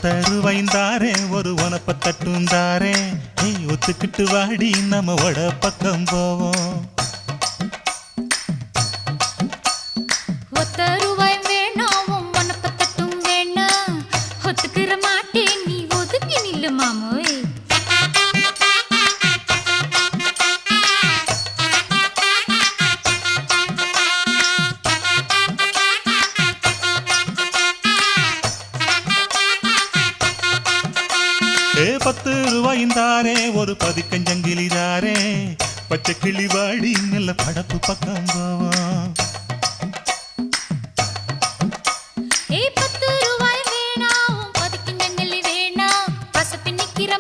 10 ரூபாய்ந்தாரே ஒரு உனப்ப தட்டுந்தாரே ஒத்துக்கிட்டு வாடி நம்ம வட பக்கம் போவோம் 10 ரூபாய் வேணாம் உனப்ப தட்டும் வேணாம் ஒத்துக்கிற மாட்டேன் நீ ஒதுங்கி நில்லு மாமோய் 10 ரூபாய்ந்தாரே ஒரு பதிக்கஞ்சங்கிலிதாரே பச்சை கிளி வாடி நல்ல படப்பு பக்கம் போவோம் 10 ரூபாய் வேணாம் பதிக்கஞ்சங்கிலி வேணாம் பசப்பி நிக்கிற